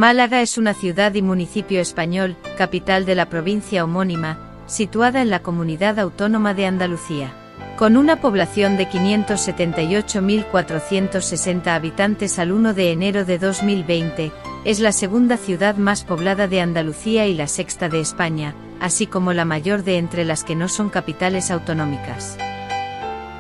Málaga es una ciudad y municipio español, capital de la provincia homónima, situada en la Comunidad Autónoma de Andalucía. Con una población de 578.460 habitantes al 1 de enero de 2020, es la segunda ciudad más poblada de Andalucía y la sexta de España, así como la mayor de entre las que no son capitales autonómicas.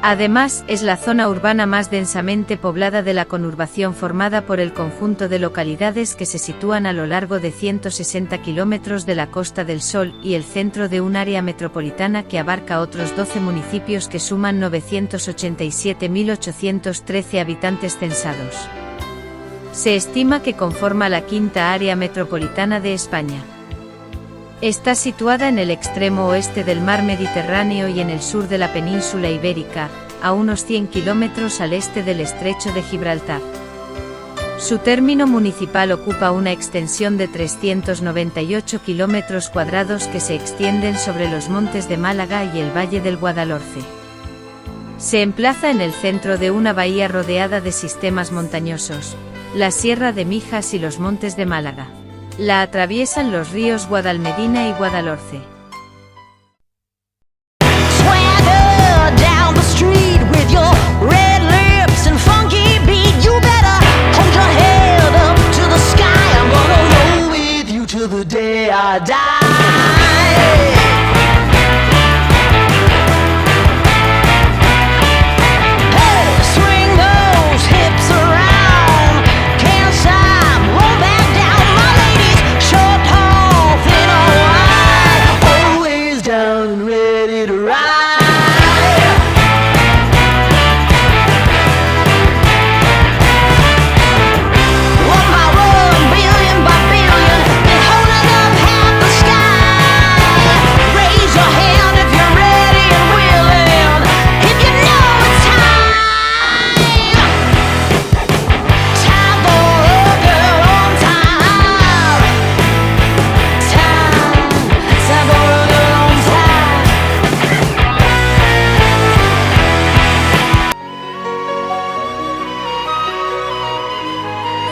Además, es la zona urbana más densamente poblada de la conurbación formada por el conjunto de localidades que se sitúan a lo largo de 160 kilómetros de la Costa del Sol y el centro de un área metropolitana que abarca otros 12 municipios que suman 987.813 habitantes censados. Se estima que conforma la quinta área metropolitana de España. Está situada en el extremo oeste del mar Mediterráneo y en el sur de la península ibérica, a unos 100 kilómetros al este del estrecho de Gibraltar. Su término municipal ocupa una extensión de 398 kilómetros cuadrados que se extienden sobre los montes de Málaga y el valle del Guadalhorce. Se emplaza en el centro de una bahía rodeada de sistemas montañosos, la Sierra de Mijas y los Montes de Málaga. La atraviesan los ríos Guadalmedina y Guadalhorce.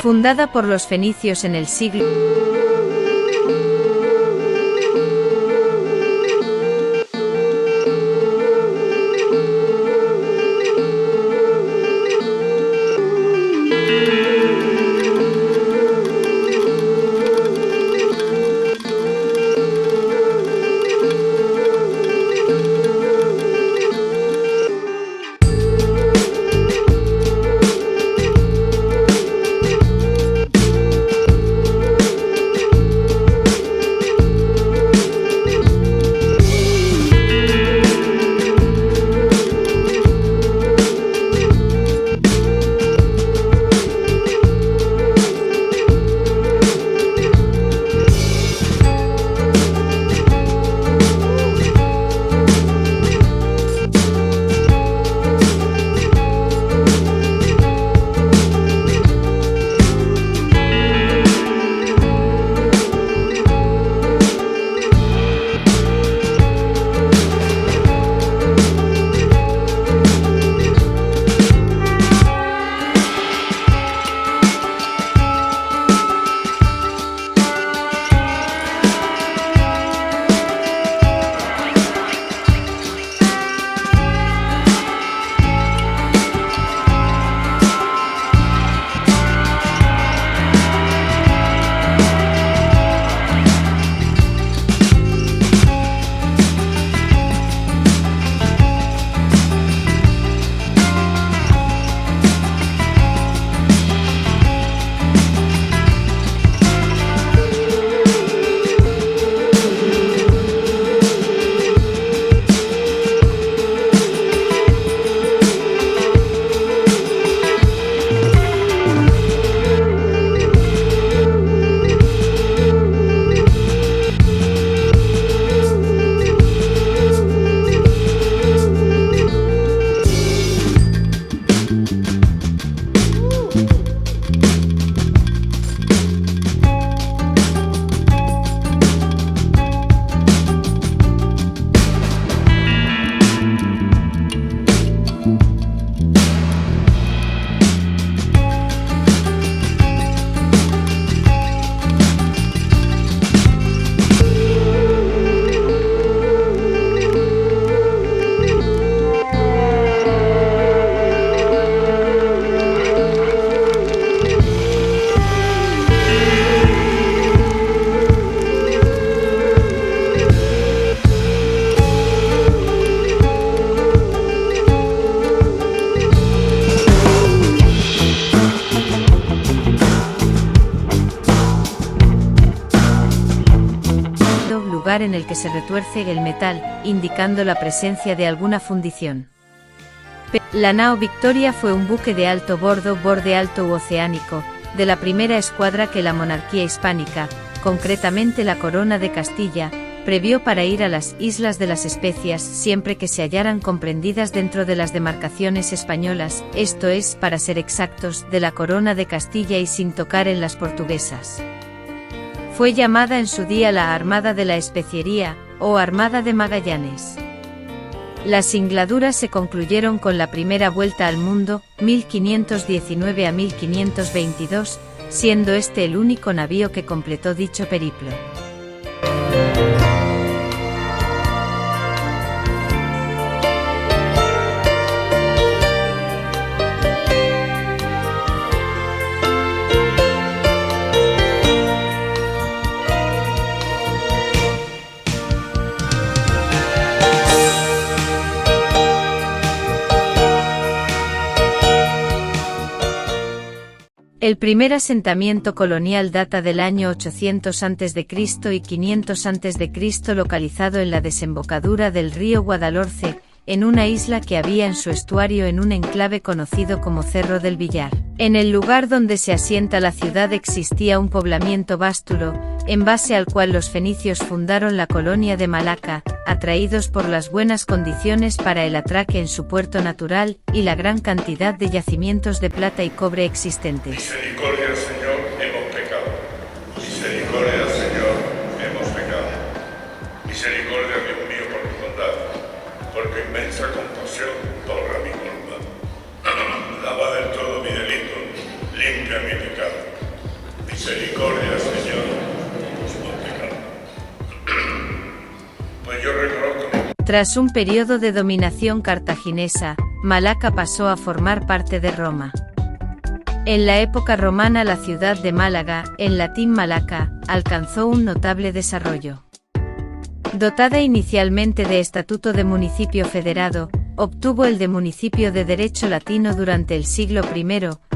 Fundada por los fenicios en el siglo lugar en el que se retuerce el metal, indicando la presencia de alguna fundición. La nao Victoria fue un buque de alto bordo, borde alto u oceánico, de la primera escuadra que la monarquía hispánica, concretamente la Corona de Castilla, previó para ir a las Islas de las Especias siempre que se hallaran comprendidas dentro de las demarcaciones españolas, esto es, para ser exactos, de la Corona de Castilla y sin tocar en las portuguesas. Fue llamada en su día la Armada de la Especiería, o Armada de Magallanes. Las singladuras se concluyeron con la primera vuelta al mundo, 1519 a 1522, siendo este el único navío que completó dicho periplo. El primer asentamiento colonial data del año 800 a.C. y 500 a.C. localizado en la desembocadura del río Guadalhorce, en una isla que había en su estuario en un enclave conocido como Cerro del Villar. En el lugar donde se asienta la ciudad existía un poblamiento vástulo, en base al cual los fenicios fundaron la colonia de Malaca, atraídos por las buenas condiciones para el atraque en su puerto natural, y la gran cantidad de yacimientos de plata y cobre existentes. Misericordia, Señor, hemos pecado. Misericordia, Señor, hemos pecado. Misericordia, Dios mío, por tu bondad, por tu inmensa compasión, borra mi culpa. Lava del todo mi delito, limpia mi pecado. Misericordia, Señor, hemos pecado. Pues yo reconozco. Tras un periodo de dominación cartaginesa, Malaca pasó a formar parte de Roma. En la época romana la ciudad de Málaga, en latín Malaca, alcanzó un notable desarrollo. Dotada inicialmente de estatuto de municipio federado, obtuvo el de municipio de derecho latino durante el siglo I,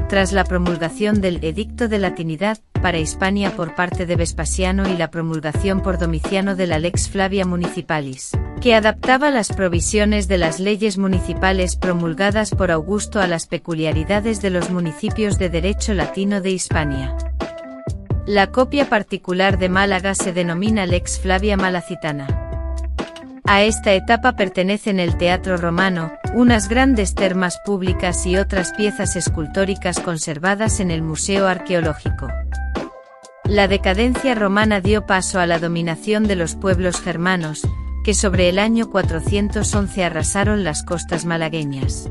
tras la promulgación del Edicto de Latinidad para Hispania por parte de Vespasiano y la promulgación por Domiciano de la Lex Flavia Municipalis, que adaptaba las provisiones de las leyes municipales promulgadas por Augusto a las peculiaridades de los municipios de derecho latino de Hispania. La copia particular de Málaga se denomina Lex Flavia Malacitana. A esta etapa pertenecen el Teatro Romano, unas grandes termas públicas y otras piezas escultóricas conservadas en el Museo Arqueológico. La decadencia romana dio paso a la dominación de los pueblos germanos, que sobre el año 411 arrasaron las costas malagueñas.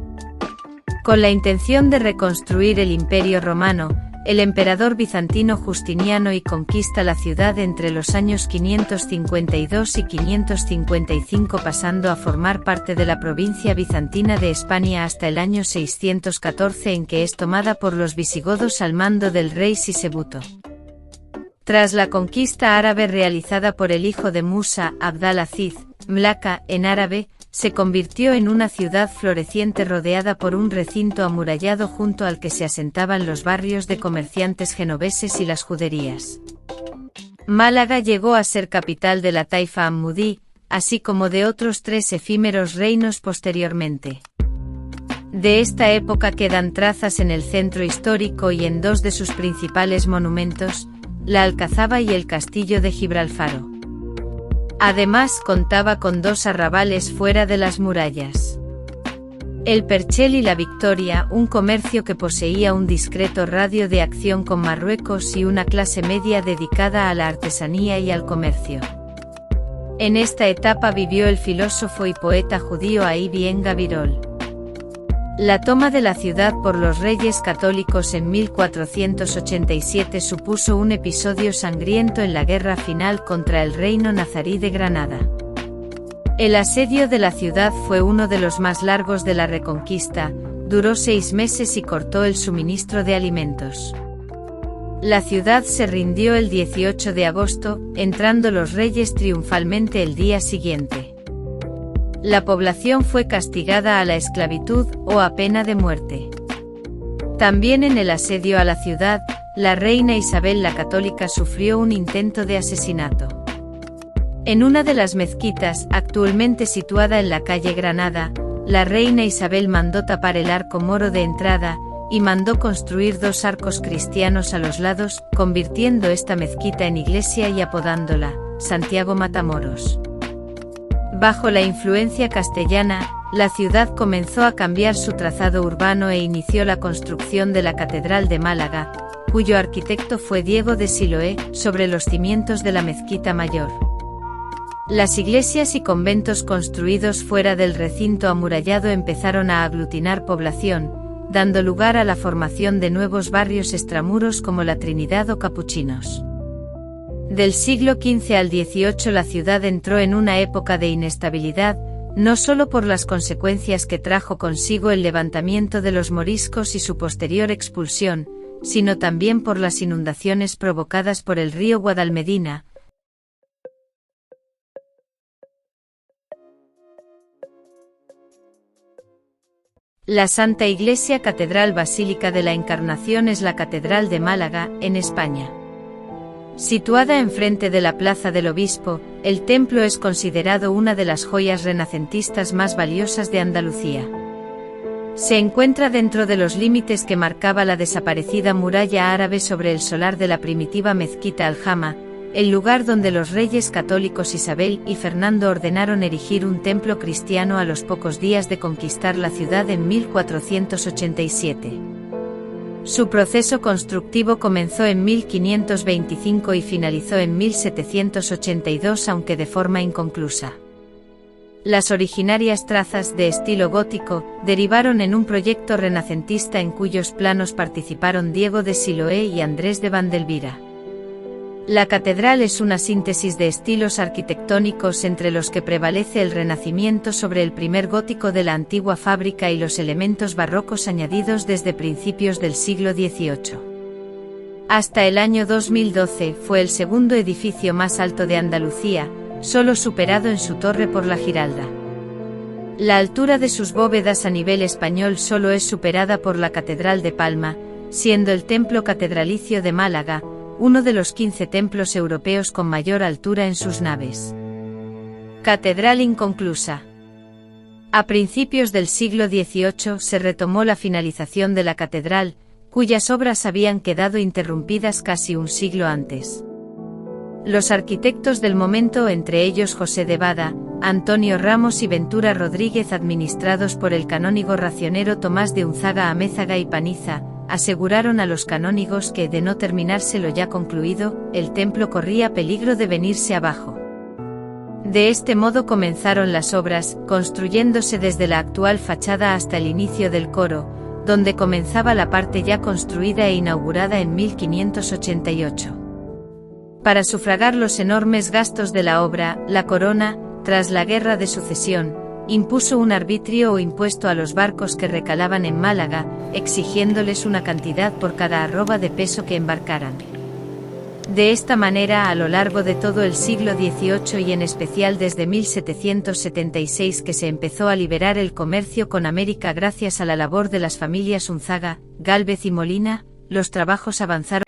Con la intención de reconstruir el Imperio Romano, el emperador bizantino Justiniano y conquista la ciudad entre los años 552 y 555, pasando a formar parte de la provincia bizantina de España hasta el año 614, en que es tomada por los visigodos al mando del rey Sisebuto. Tras la conquista árabe realizada por el hijo de Musa, Abd al-Aziz, Mlaca, en árabe, se convirtió en una ciudad floreciente rodeada por un recinto amurallado junto al que se asentaban los barrios de comerciantes genoveses y las juderías. Málaga llegó a ser capital de la taifa Amudí, así como de otros 3 efímeros reinos posteriormente. De esta época quedan trazas en el centro histórico y en 2 de sus principales monumentos, la Alcazaba y el Castillo de Gibralfaro. Además contaba con 2 arrabales fuera de las murallas. El Perchel y la Victoria, un comercio que poseía un discreto radio de acción con Marruecos y una clase media dedicada a la artesanía y al comercio. En esta etapa vivió el filósofo y poeta judío Avi Ben Gabirol. La toma de la ciudad por los reyes católicos en 1487 supuso un episodio sangriento en la guerra final contra el reino nazarí de Granada. El asedio de la ciudad fue uno de los más largos de la Reconquista, duró 6 meses y cortó el suministro de alimentos. La ciudad se rindió el 18 de agosto, entrando los reyes triunfalmente el día siguiente. La población fue castigada a la esclavitud o a pena de muerte. También en el asedio a la ciudad, la reina Isabel la Católica sufrió un intento de asesinato. En una de las mezquitas, actualmente situada en la calle Granada, la reina Isabel mandó tapar el arco moro de entrada, y mandó construir 2 arcos cristianos a los lados, convirtiendo esta mezquita en iglesia y apodándola Santiago Matamoros. Bajo la influencia castellana, la ciudad comenzó a cambiar su trazado urbano e inició la construcción de la Catedral de Málaga, cuyo arquitecto fue Diego de Siloé, sobre los cimientos de la mezquita mayor. Las iglesias y conventos construidos fuera del recinto amurallado empezaron a aglutinar población, dando lugar a la formación de nuevos barrios extramuros como la Trinidad o Capuchinos. Del siglo XV al XVIII la ciudad entró en una época de inestabilidad, no solo por las consecuencias que trajo consigo el levantamiento de los moriscos y su posterior expulsión, sino también por las inundaciones provocadas por el río Guadalmedina. La Santa Iglesia Catedral Basílica de la Encarnación es la Catedral de Málaga, en España. Situada enfrente de la Plaza del Obispo, el templo es considerado una de las joyas renacentistas más valiosas de Andalucía. Se encuentra dentro de los límites que marcaba la desaparecida muralla árabe sobre el solar de la primitiva mezquita Aljama, el lugar donde los reyes católicos Isabel y Fernando ordenaron erigir un templo cristiano a los pocos días de conquistar la ciudad en 1487. Su proceso constructivo comenzó en 1525 y finalizó en 1782, aunque de forma inconclusa. Las originarias trazas, de estilo gótico, derivaron en un proyecto renacentista en cuyos planos participaron Diego de Siloé y Andrés de Vandelvira. La catedral es una síntesis de estilos arquitectónicos entre los que prevalece el Renacimiento sobre el primer gótico de la antigua fábrica y los elementos barrocos añadidos desde principios del siglo XVIII. Hasta el año 2012 fue el segundo edificio más alto de Andalucía, solo superado en su torre por la Giralda. La altura de sus bóvedas a nivel español solo es superada por la Catedral de Palma, siendo el templo catedralicio de Málaga uno de los 15 templos europeos con mayor altura en sus naves. Catedral inconclusa. A principios del siglo XVIII se retomó la finalización de la catedral, cuyas obras habían quedado interrumpidas casi un siglo antes. Los arquitectos del momento, entre ellos José de Bada, Antonio Ramos y Ventura Rodríguez, administrados por el canónigo racionero Tomás de Unzaga Amézaga y Paniza, aseguraron a los canónigos que, de no terminarse lo ya concluido, el templo corría peligro de venirse abajo. De este modo comenzaron las obras, construyéndose desde la actual fachada hasta el inicio del coro, donde comenzaba la parte ya construida e inaugurada en 1588. Para sufragar los enormes gastos de la obra, la corona, tras la Guerra de Sucesión, impuso un arbitrio o impuesto a los barcos que recalaban en Málaga, exigiéndoles una cantidad por cada arroba de peso que embarcaran. De esta manera, a lo largo de todo el siglo XVIII y en especial desde 1776 que se empezó a liberar el comercio con América gracias a la labor de las familias Unzaga, Gálvez y Molina, los trabajos avanzaron.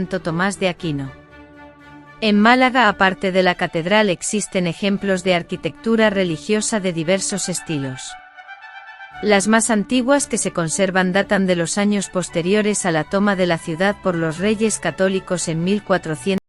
Santo Tomás de Aquino. En Málaga, aparte de la catedral, existen ejemplos de arquitectura religiosa de diversos estilos. Las más antiguas que se conservan datan de los años posteriores a la toma de la ciudad por los Reyes Católicos en 1400.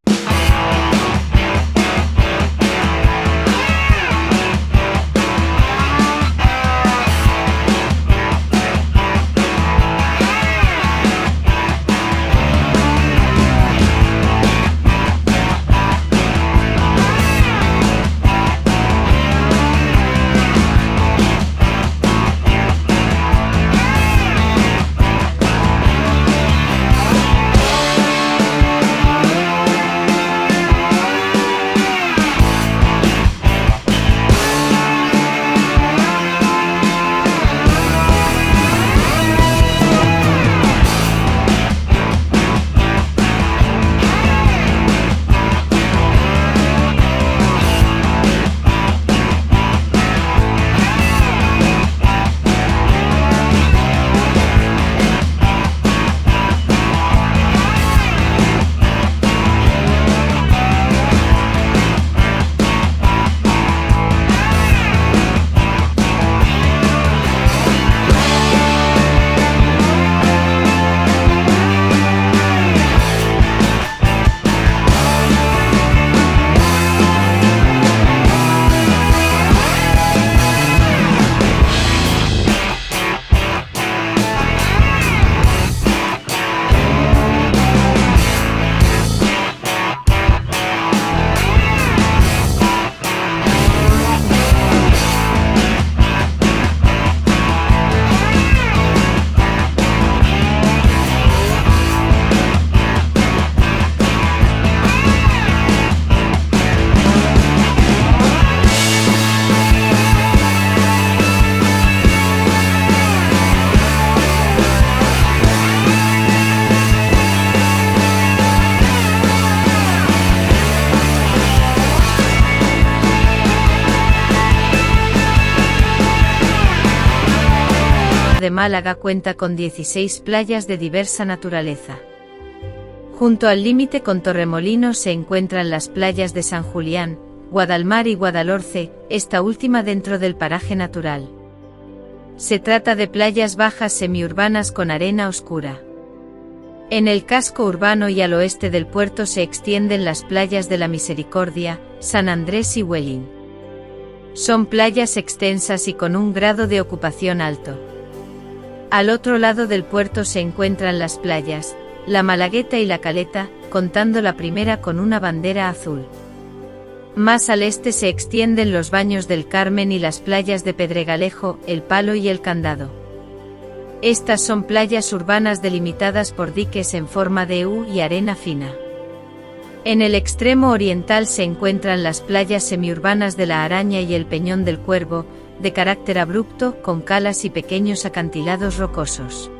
De Málaga cuenta con 16 playas de diversa naturaleza. Junto al límite con Torremolinos se encuentran las playas de San Julián, Guadalmar y Guadalhorce, esta última dentro del paraje natural. Se trata de playas bajas semiurbanas con arena oscura. En el casco urbano y al oeste del puerto se extienden las playas de la Misericordia, San Andrés y Huelín. Son playas extensas y con un grado de ocupación alto. Al otro lado del puerto se encuentran las playas, la Malagueta y la Caleta, contando la primera con una bandera azul. Más al este se extienden los Baños del Carmen y las playas de Pedregalejo, El Palo y El Candado. Estas son playas urbanas delimitadas por diques en forma de U y arena fina. En el extremo oriental se encuentran las playas semiurbanas de La Araña y el Peñón del Cuervo, de carácter abrupto, con calas y pequeños acantilados rocosos.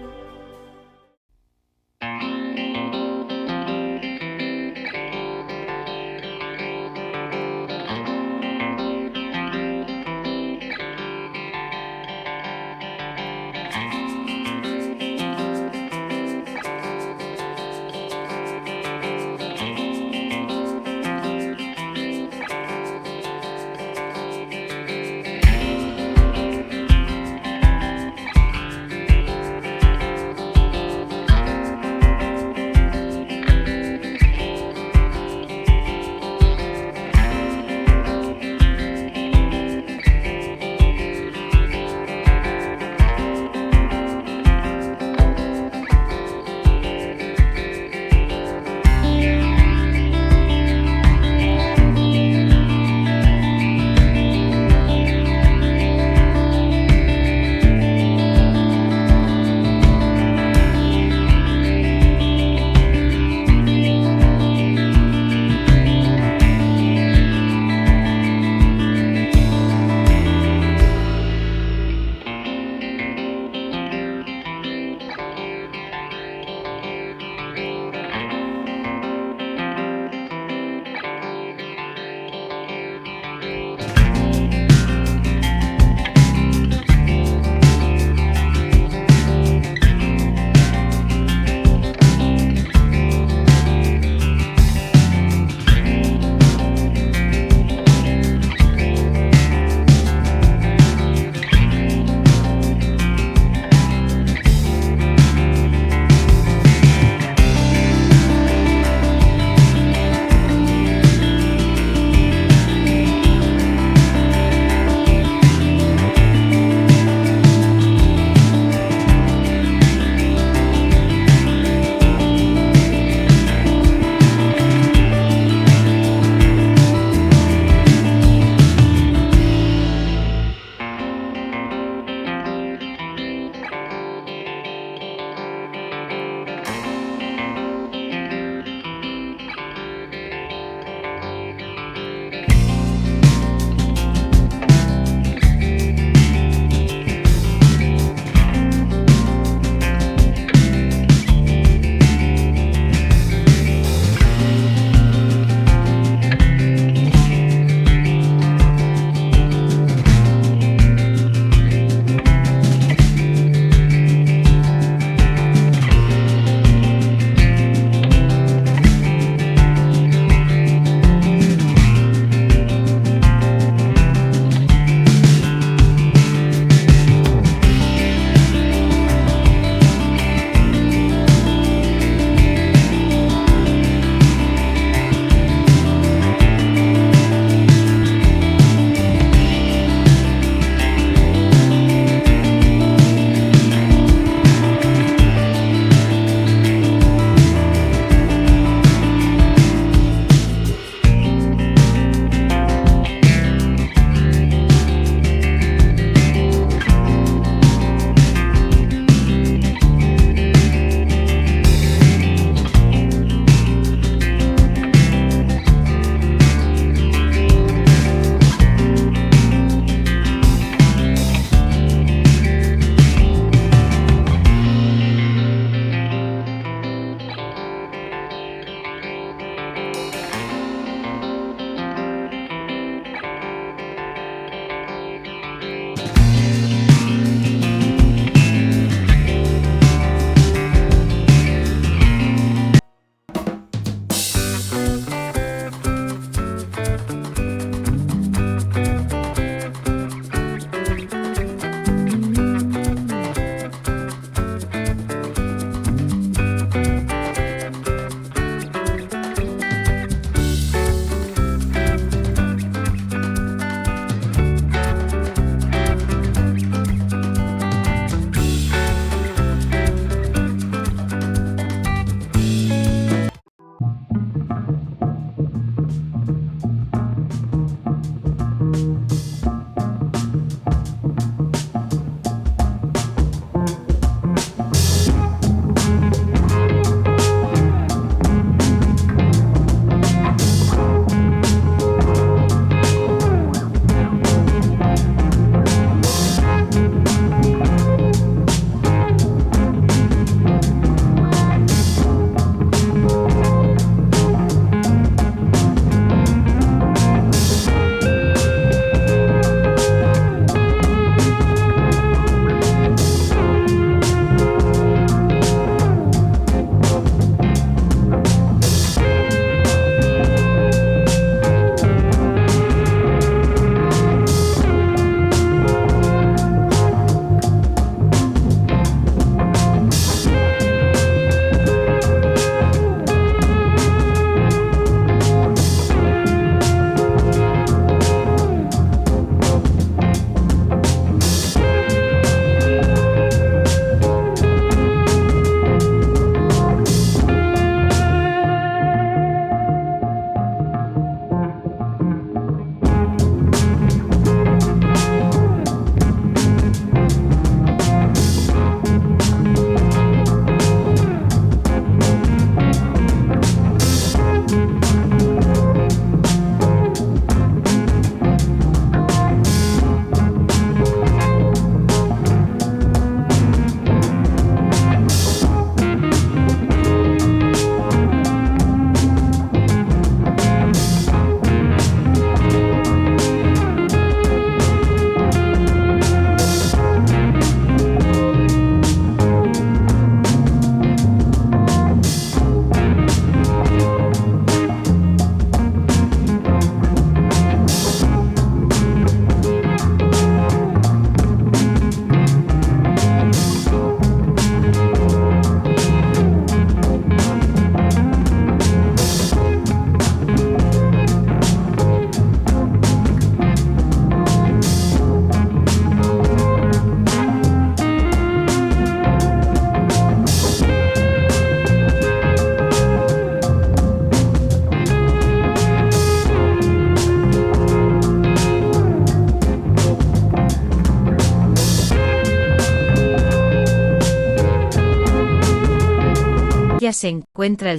se encuentra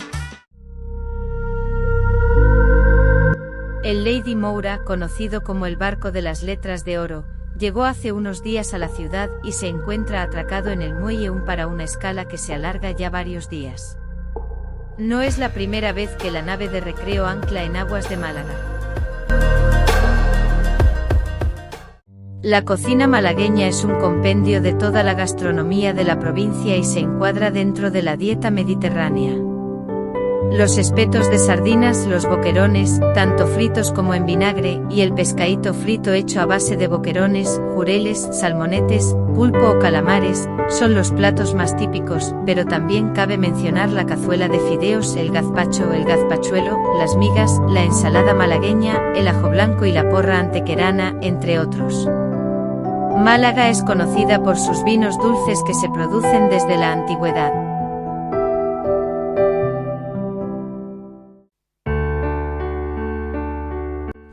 el Lady Moura, conocido como el barco de las letras de oro, llegó hace unos días a la ciudad y se encuentra atracado en el muelle para una escala que se alarga ya varios días. No es la primera vez que la nave de recreo ancla en aguas de Málaga. La cocina malagueña es un compendio de toda la gastronomía de la provincia y se encuadra dentro de la dieta mediterránea. Los espetos de sardinas, los boquerones, tanto fritos como en vinagre, y el pescadito frito hecho a base de boquerones, jureles, salmonetes, pulpo o calamares, son los platos más típicos, pero también cabe mencionar la cazuela de fideos, el gazpacho, el gazpachuelo, las migas, la ensalada malagueña, el ajo blanco y la porra antequerana, entre otros. Málaga es conocida por sus vinos dulces que se producen desde la antigüedad.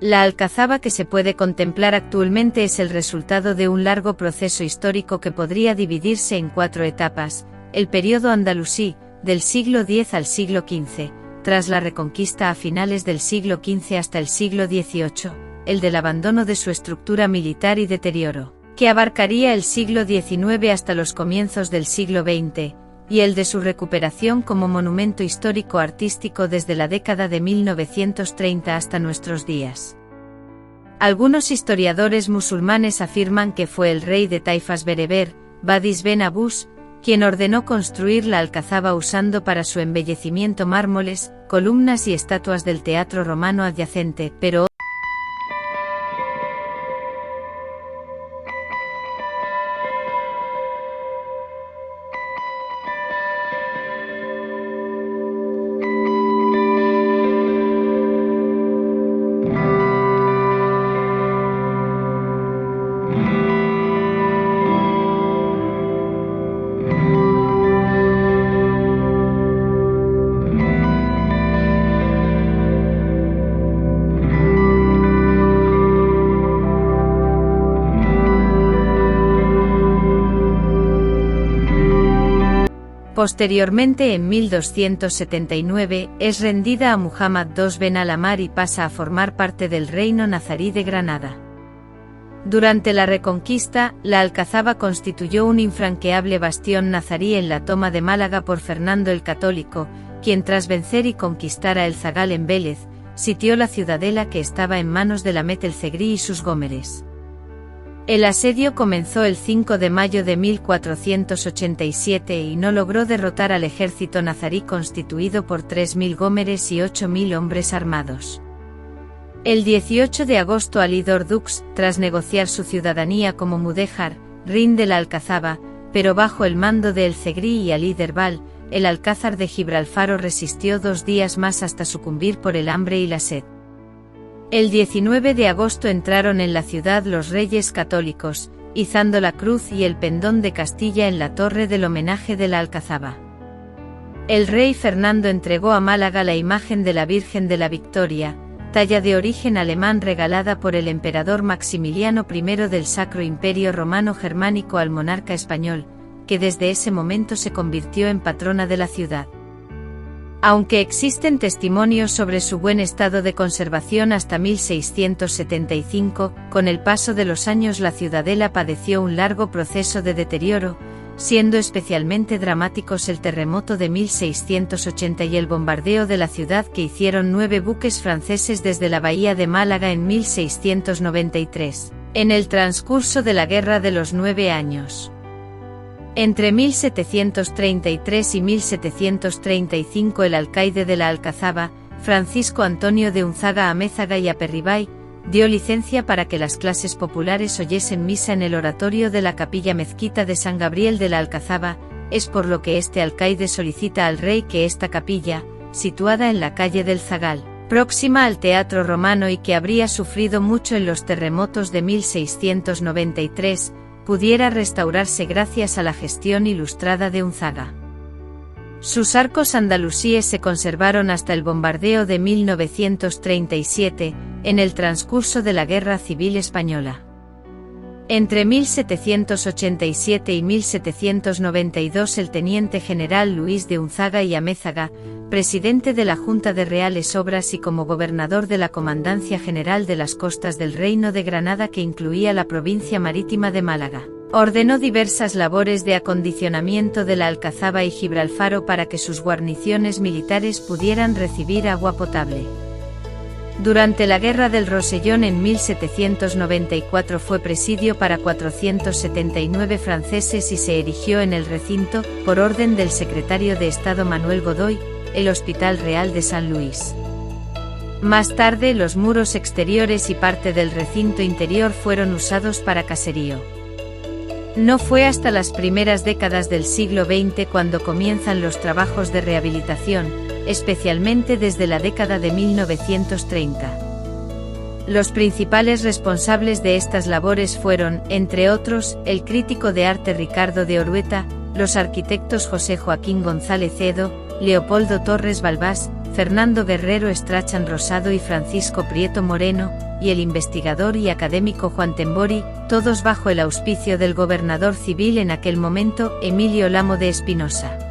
La alcazaba que se puede contemplar actualmente es el resultado de un largo proceso histórico que podría dividirse en 4 etapas: el período andalusí, del siglo X al siglo XV, tras la reconquista a finales del siglo XV hasta el siglo XVIII, el del abandono de su estructura militar y deterioro, que abarcaría el siglo XIX hasta los comienzos del siglo XX, y el de su recuperación como monumento histórico artístico desde la década de 1930 hasta nuestros días. Algunos historiadores musulmanes afirman que fue el rey de Taifas bereber, Badis ben Abbas, quien ordenó construir la alcazaba usando para su embellecimiento mármoles, columnas y estatuas del teatro romano adyacente, pero posteriormente en 1279 es rendida a Muhammad II ben al-Amar y pasa a formar parte del reino nazarí de Granada. Durante la Reconquista, la alcazaba constituyó un infranqueable bastión nazarí en la toma de Málaga por Fernando el Católico, quien tras vencer y conquistar a El Zagal en Vélez, sitió la ciudadela que estaba en manos de Lamet el Zegrí y sus gómeres. El asedio comenzó el 5 de mayo de 1487 y no logró derrotar al ejército nazarí constituido por 3.000 gómeres y 8.000 hombres armados. El 18 de agosto Ali Dordux, tras negociar su ciudadanía como mudéjar, rinde la alcazaba, pero bajo el mando de El Zegrí y Ali Derbal, el alcázar de Gibralfaro resistió 2 días más hasta sucumbir por el hambre y la sed. El 19 de agosto entraron en la ciudad los reyes católicos, izando la cruz y el pendón de Castilla en la torre del homenaje de la alcazaba. El rey Fernando entregó a Málaga la imagen de la Virgen de la Victoria, talla de origen alemán regalada por el emperador Maximiliano I del Sacro Imperio Romano Germánico al monarca español, que desde ese momento se convirtió en patrona de la ciudad. Aunque existen testimonios sobre su buen estado de conservación hasta 1675, con el paso de los años la ciudadela padeció un largo proceso de deterioro, siendo especialmente dramáticos el terremoto de 1680 y el bombardeo de la ciudad que hicieron 9 buques franceses desde la bahía de Málaga en 1693, en el transcurso de la Guerra de los 9 años. Entre 1733 y 1735 el alcaide de la alcazaba, Francisco Antonio de Unzaga Amézaga y Aperribay, dio licencia para que las clases populares oyesen misa en el oratorio de la capilla mezquita de San Gabriel de la Alcazaba, es por lo que este alcaide solicita al rey que esta capilla, situada en la calle del Zagal, próxima al Teatro Romano y que habría sufrido mucho en los terremotos de 1693, pudiera restaurarse gracias a la gestión ilustrada de Unzaga. Sus arcos andalusíes se conservaron hasta el bombardeo de 1937, en el transcurso de la Guerra Civil Española. Entre 1787 y 1792 el teniente general Luis de Unzaga y Amézaga, presidente de la Junta de Reales Obras y como gobernador de la Comandancia General de las Costas del Reino de Granada, que incluía la provincia marítima de Málaga, ordenó diversas labores de acondicionamiento de la Alcazaba y Gibralfaro para que sus guarniciones militares pudieran recibir agua potable. Durante la Guerra del Rosellón en 1794 fue presidio para 479 franceses y se erigió en el recinto, por orden del secretario de Estado Manuel Godoy, el Hospital Real de San Luis. Más tarde los muros exteriores y parte del recinto interior fueron usados para caserío. No fue hasta las primeras décadas del siglo XX cuando comienzan los trabajos de rehabilitación, especialmente desde la década de 1930. Los principales responsables de estas labores fueron, entre otros, el crítico de arte Ricardo de Orueta, los arquitectos José Joaquín González Edo, Leopoldo Torres Balbás, Fernando Guerrero Strachan Rosado y Francisco Prieto Moreno, y el investigador y académico Juan Tembori, todos bajo el auspicio del gobernador civil en aquel momento, Emilio Lamo de Espinosa.